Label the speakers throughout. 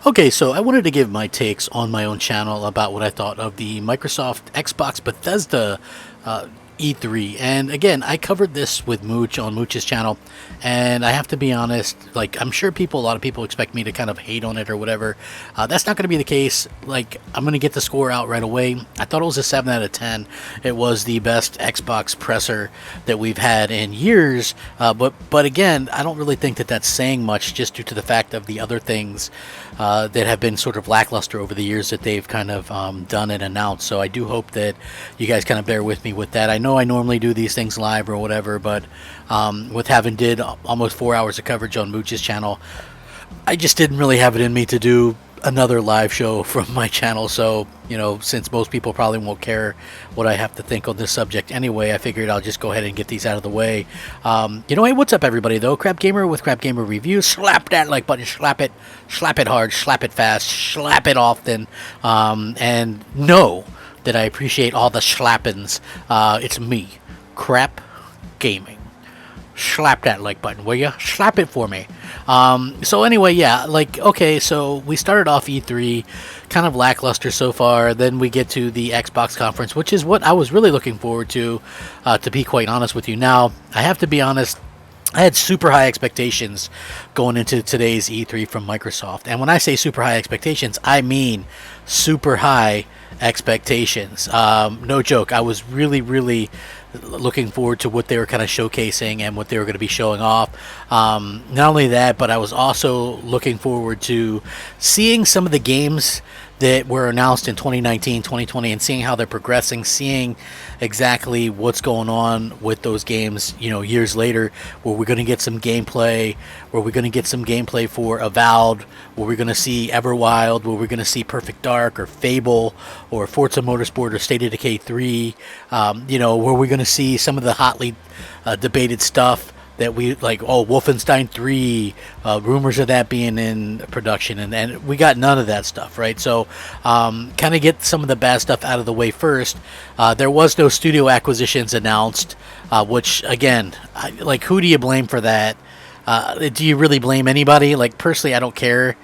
Speaker 1: Okay, so I wanted to give my takes on my own channel about what I thought of the Microsoft Xbox Bethesda E3. And again, I covered this with Mooch on Mooch's channel, and I have to be honest, like, I'm sure a lot of people expect me to kind of hate on it or whatever. That's not going to be the case. Like, I'm going to get the score out right away. I thought it was a 7 out of 10. It was the best Xbox presser that we've had in years. But again, I don't really think that that's saying much, just due to the fact of the other things that have been sort of lackluster over the years that they've kind of done and announced. So I do hope that you guys kind of bear with me with that. I know I normally do these things live or whatever, but with having did almost 4 hours of coverage on Mooch's channel, I just didn't really have it in me to do another live show from my channel. So, you know, since most people probably won't care what I have to think on this subject anyway, I figured I'll just go ahead and get these out of the way. Hey, what's up, everybody, though? Crapgamer with Crapgamer Reviews. Slap that like button, slap it hard, slap it fast, slap it often, and know that I appreciate all the slappings. It's me, Crap Gaming. Slap that like button, will ya? Slap it for me. So anyway, yeah, like, okay, so we started off E3 kind of lackluster so far. Then we get to the Xbox conference, which is what I was really looking forward to be quite honest with you. Now, I have to be honest, I had super high expectations going into today's E3 from Microsoft. And when I say super high expectations, I mean super high expectations. No joke. I was really looking forward to what they were kind of showcasing and what they were going to be showing off. Not only that, but I was also looking forward to seeing some of the games that were announced in 2019, 2020, and seeing how they're progressing, seeing exactly what's going on with those games, you know, years later, where we're going to get some gameplay, where we're going to get some gameplay for Avowed, where we're going to see Everwild, where we're going to see Perfect Dark or Fable or Forza Motorsport or State of Decay 3, where we're going to see some of the hotly debated stuff that we like. Wolfenstein 3, rumors of that being in production, and we got none of that stuff, right? So kind of get some of the bad stuff out of the way first. There was no studio acquisitions announced, which again, who do you blame for that? Do you really blame anybody? Like, personally, I don't care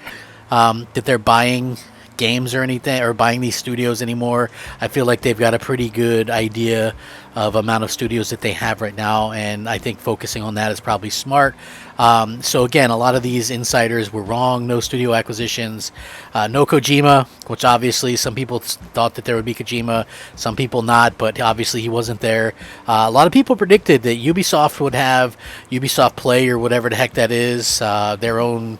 Speaker 1: that they're buying games or anything, or buying these studios anymore. I feel like they've got a pretty good idea of amount of studios that they have right now, and I think focusing on that is probably smart. So again, a lot of these insiders were wrong. No studio acquisitions, no Kojima, which obviously some people thought that there would be Kojima, some people not, but obviously he wasn't there. A lot of people predicted that Ubisoft would have Ubisoft Play, or whatever the heck that is, their own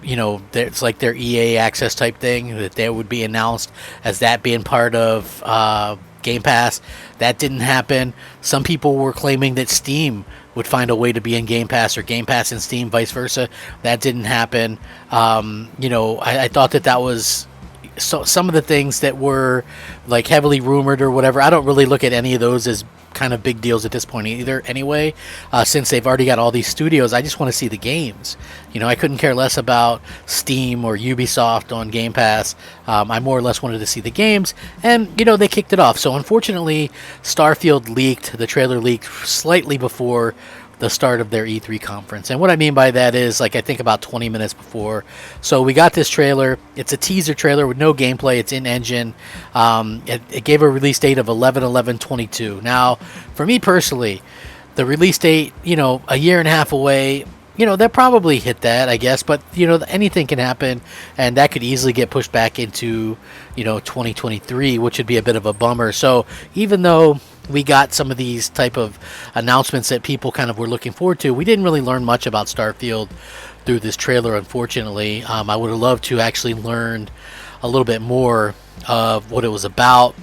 Speaker 1: it's like their EA access type thing, that they would be announced as that being part of Game Pass. That didn't happen. Some people were claiming that Steam would find a way to be in Game Pass, or Game Pass and Steam, vice versa. That didn't happen. I thought that was some of the things that were like heavily rumored or whatever. I don't really look at any of those as kind of big deals at this point either anyway, since they've already got all these studios. I just want to see the games. I couldn't care less about Steam or Ubisoft on Game Pass. I more or less wanted to see the games, and they kicked it off. So unfortunately, Starfield leaked, the trailer leaked slightly before the start of their E3 conference. And what I mean by that is, I think about 20 minutes before. So we got this trailer. It's a teaser trailer with no gameplay. It's in engine. It gave a release date of 11/11/22. Now, for me personally, the release date, a year and a half away, they'll probably hit that, I guess. But, anything can happen, and that could easily get pushed back into, 2023, which would be a bit of a bummer. So even though we got some of these type of announcements that people kind of were looking forward to, we didn't really learn much about Starfield through this trailer, unfortunately. I would have loved to actually learn a little bit more of what it was about,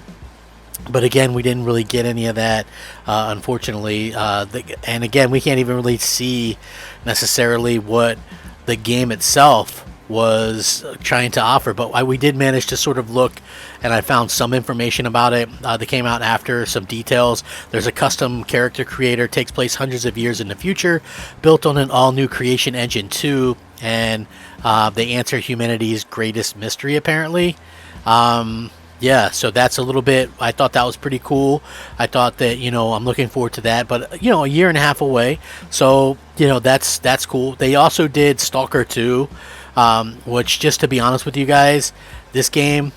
Speaker 1: but again, we didn't really get any of that, unfortunately. And again, we can't even really see necessarily what the game itself was trying to offer, but we did manage to sort of look, and I found some information about it that came out after, some details. There's a custom character creator, takes place hundreds of years in the future, built on an all-new creation engine 2, and they answer humanity's greatest mystery, apparently. So that's a little bit, I thought that was pretty cool. I thought that, I'm looking forward to that, but, a year and a half away, so, that's cool. They also did Stalker 2, which, just to be honest with you guys, this game,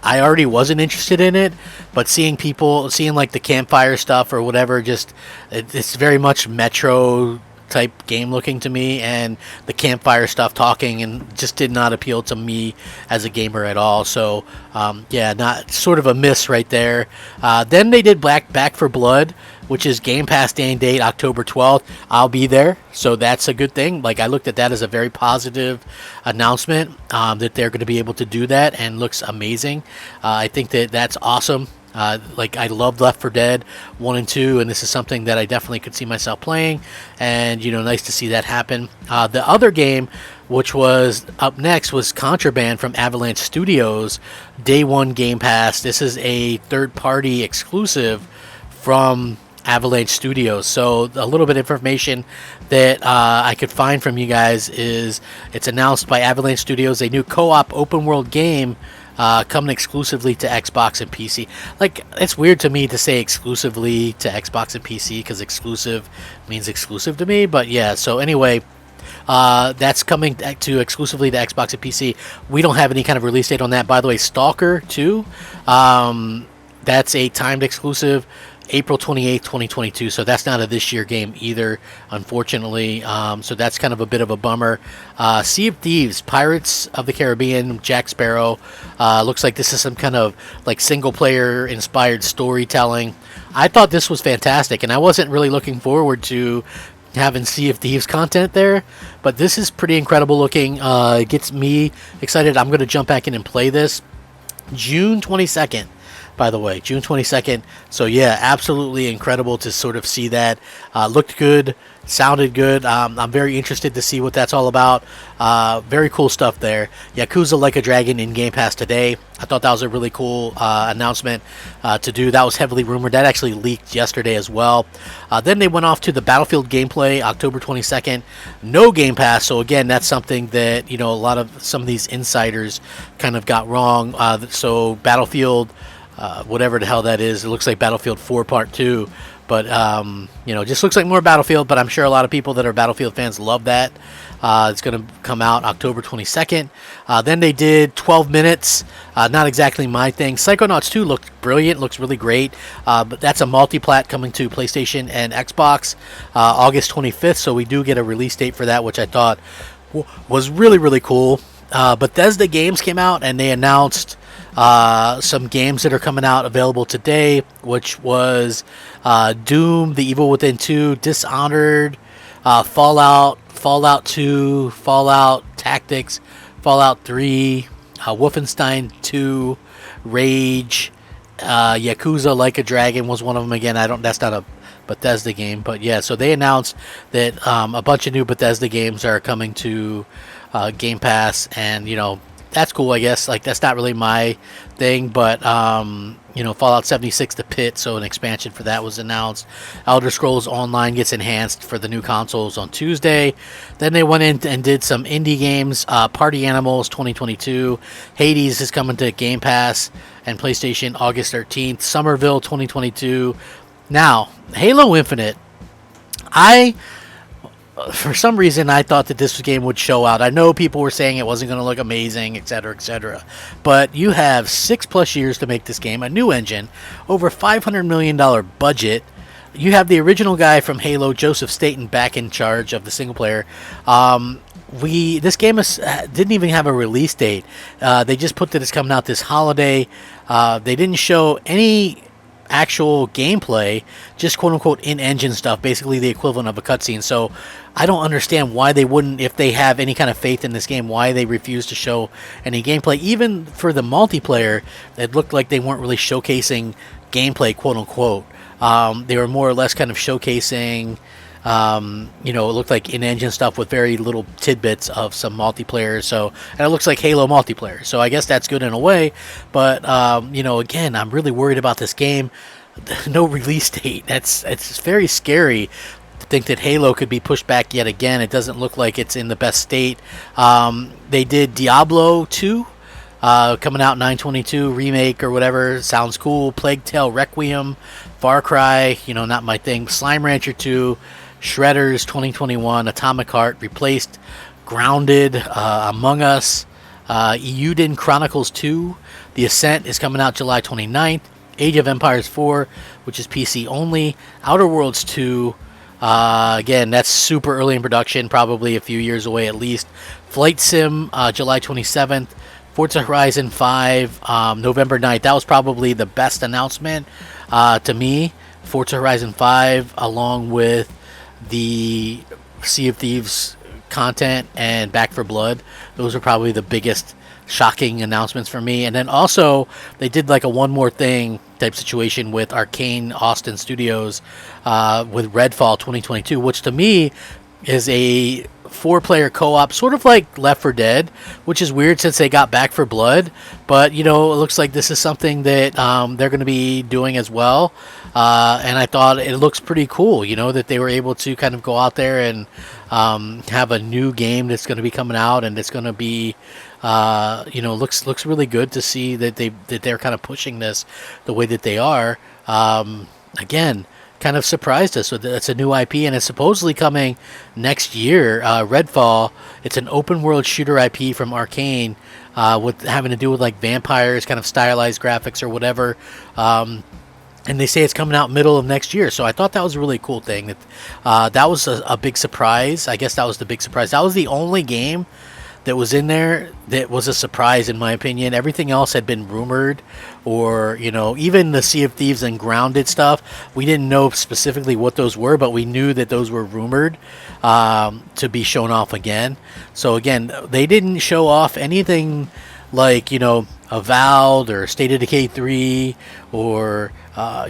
Speaker 1: I already wasn't interested in it, but seeing like the campfire stuff or whatever, it's very much Metro type game looking to me, and the campfire stuff talking and just did not appeal to me as a gamer at all. So yeah, not sort of a miss right there. Then they did Back for Blood, which is Game Pass day and date October 12th. I'll be there, so that's a good thing. Like, I looked at that as a very positive announcement, that they're going to be able to do that, and looks amazing. I think that's awesome. Like, I loved Left 4 Dead 1 and 2, and this is something that I definitely could see myself playing, and, nice to see that happen. The other game, which was up next, was Contraband from Avalanche Studios, Day 1 Game Pass. This is a third-party exclusive from Avalanche Studios. So a little bit of information that I could find from you guys is it's announced by Avalanche Studios, a new co-op open-world game coming exclusively to Xbox and PC. Like, it's weird to me to say exclusively to Xbox and PC, because exclusive means exclusive to me. But yeah, so anyway, that's coming to exclusively to Xbox and PC. We don't have any kind of release date on that. By the way, Stalker 2, that's a timed exclusive, April 28th, 2022. So that's not a this year game either, unfortunately. So that's kind of a bit of a bummer. Sea of Thieves, Pirates of the Caribbean, Jack Sparrow. Looks like this is some kind of like single player inspired storytelling. I thought this was fantastic, and I wasn't really looking forward to having Sea of Thieves content there, but this is pretty incredible looking. It gets me excited. I'm going to jump back in and play this. June 22nd. By the way, June 22nd. So yeah, absolutely incredible to sort of see that. Looked good, sounded good. I'm very interested to see what that's all about. Very cool stuff there. Yakuza Like a Dragon in Game Pass today. I thought that was a really cool announcement to do. That was heavily rumored. That actually leaked yesterday as well. Then they went off to the Battlefield gameplay, October 22nd. No Game Pass. So again, that's something that, some of these insiders kind of got wrong. So Battlefield, whatever the hell that is, it looks like Battlefield 4 Part 2, but just looks like more Battlefield. But I'm sure a lot of people that are Battlefield fans love that. It's going to come out October 22nd. Then they did 12 minutes, not exactly my thing. Psychonauts 2 looked brilliant, looks really great, but that's a multi-plat coming to PlayStation and Xbox August 25th, so we do get a release date for that, which I thought was really, really cool. Bethesda Games came out, and they announced some games that are coming out available today, which was Doom, The Evil Within 2, Dishonored, Fallout 2, Fallout Tactics, Fallout 3, Wolfenstein 2, Rage, Yakuza Like a Dragon was one of them. Again, that's not a Bethesda game, but yeah, so they announced that a bunch of new Bethesda games are coming to Game Pass, and that's cool, I guess. Like, that's not really my thing, but Fallout 76 The Pit, so an expansion for that was announced. Elder Scrolls Online gets enhanced for the new consoles on Tuesday. Then they went in and did some indie games. Party Animals 2022, Hades is coming to Game Pass and PlayStation August 13th. Somerville 2022. Now, Halo Infinite, for some reason, I thought that this game would show out. I know people were saying it wasn't going to look amazing, etc., etc. But you have 6+ years to make this game, a new engine, over $500 million budget. You have the original guy from Halo, Joseph Staten, back in charge of the single player. This game didn't even have a release date. They just put that it's coming out this holiday. They didn't show any actual gameplay, just quote-unquote in-engine stuff, basically the equivalent of a cutscene. So I don't understand why they wouldn't, if they have any kind of faith in this game, why they refuse to show any gameplay. Even for the multiplayer, it looked like they weren't really showcasing gameplay, quote-unquote. They were more or less kind of showcasing it looked like in-engine stuff with very little tidbits of some multiplayer. So, and it looks like Halo multiplayer. So I guess that's good in a way. But, again, I'm really worried about this game. No release date. It's very scary to think that Halo could be pushed back yet again. It doesn't look like it's in the best state. They did Diablo 2. Coming out 9/22 remake or whatever. Sounds cool. Plague Tale Requiem, Far Cry, not my thing. Slime Rancher 2, Shredders 2021, Atomic Heart replaced Grounded, Among Us, Euden Chronicles 2, The Ascent is coming out July 29th, Age of Empires 4, which is PC only, Outer Worlds 2, again, that's super early in production, probably a few years away at least, Flight Sim, July 27th, Forza Horizon 5, November 9th. That was probably the best announcement to me. Forza Horizon 5, along with the Sea of Thieves content and Back for Blood. Those are probably the biggest shocking announcements for me. And then also, they did like a one more thing type situation with Arcane Austin Studios with Redfall 2022, which to me is a 4-player co-op, sort of like Left 4 Dead, which is weird since they got Back for Blood, but it looks like this is something that they're going to be doing as well, and I thought it looks pretty cool, that they were able to kind of go out there and have a new game that's going to be coming out, and it's going to be looks really good to see that they're kind of pushing this the way that they are. Again, kind of surprised us. So that's a new IP, and it's supposedly coming next year. Redfall, it's an open world shooter IP from Arcane, with having to do with like vampires, kind of stylized graphics or whatever. And they say it's coming out middle of next year. So I thought that was a really cool thing. That was a big surprise. I guess that was the big surprise. That was the only game that was in there that was a surprise, in my opinion. Everything else had been rumored, or even the Sea of Thieves and Grounded stuff, we didn't know specifically what those were, but we knew that those were rumored to be shown off again. So again, they didn't show off anything like Avowed or State of Decay 3 or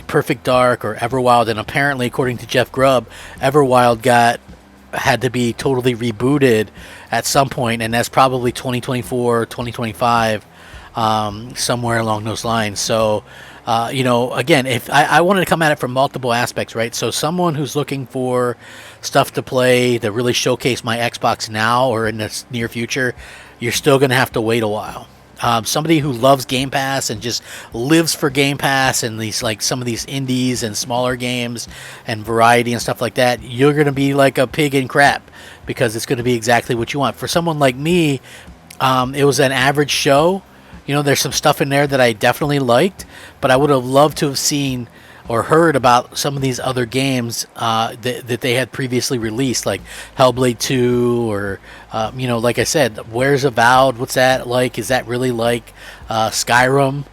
Speaker 1: Perfect Dark or Everwild. And apparently, according to Jeff Grubb, Everwild had to be totally rebooted at some point, and that's probably 2024, 2025, somewhere along those lines. So, again, if I wanted to come at it from multiple aspects, right? So someone who's looking for stuff to play to really showcase my Xbox now or in the near future, you're still going to have to wait a while. Somebody who loves Game Pass and just lives for Game Pass and some of these indies and smaller games and variety and stuff like that, you're going to be like a pig in crap, because it's going to be exactly what you want. For someone like me, it was an average show. There's some stuff in there that I definitely liked, but I would have loved to have seen or heard about some of these other games that they had previously released, like Hellblade 2, or like I said, where's Avowed? What's that like? Is that really like Skyrim?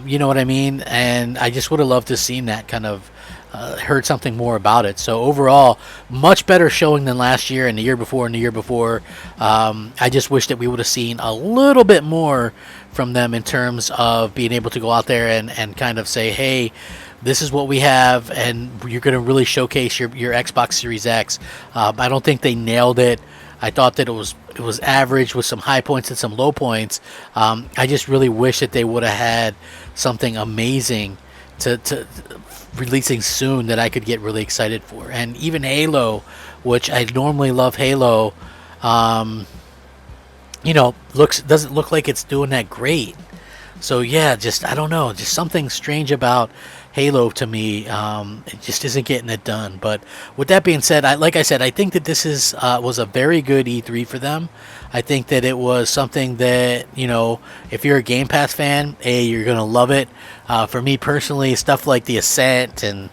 Speaker 1: You know what I mean? And I just would have loved to have seen that, kind of heard something more about it. So overall, much better showing than last year and the year before and the year before. I just wish that we would have seen a little bit more from them in terms of being able to go out there and kind of say, hey, this is what we have, and you're going to really showcase your Xbox Series X. I don't think they nailed it. I thought that it was average with some high points and some low points. I just really wish that they would have had something amazing to releasing soon that I could get really excited for. And even Halo, which I normally love Halo, doesn't look like it's doing that great. So yeah, I don't know, just something strange about Halo to me. It just isn't getting it done. But with that being said, like I said, I think that this was a very good E3 for them. I think that it was something that, if you're a Game Pass fan, you're going to love it. For me personally, stuff like The Ascent and,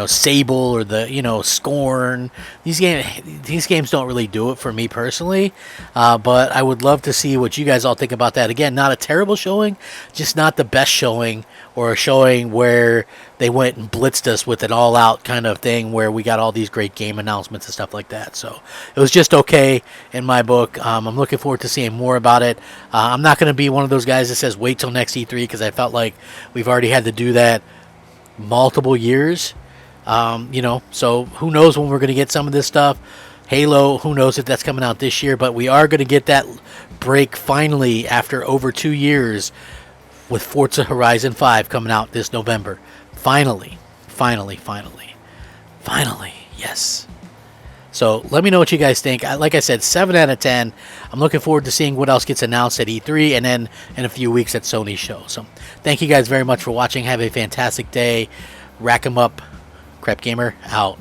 Speaker 1: Sable or the, Scorn, these games don't really do it for me personally. But I would love to see what you guys all think about that. Again, not a terrible showing, just not the best showing, or a showing where they went and blitzed us with an all-out kind of thing where we got all these great game announcements and stuff like that. So it was just okay in my book. I'm looking forward to seeing more about it. I'm not going to be one of those guys that says wait till next E3, because I felt like we've already had to do that multiple years. So who knows when we're going to get some of this stuff. Halo, who knows if that's coming out this year, but we are going to get that break finally after over 2 years, with Forza Horizon 5 coming out this November. Finally, yes. So let me know what you guys think. Like I said, 7 out of 10. I'm looking forward to seeing what else gets announced at E3 and then in a few weeks at Sony's show. So thank you guys very much for watching. Have a fantastic day. Rack 'em up. Crapgamer out.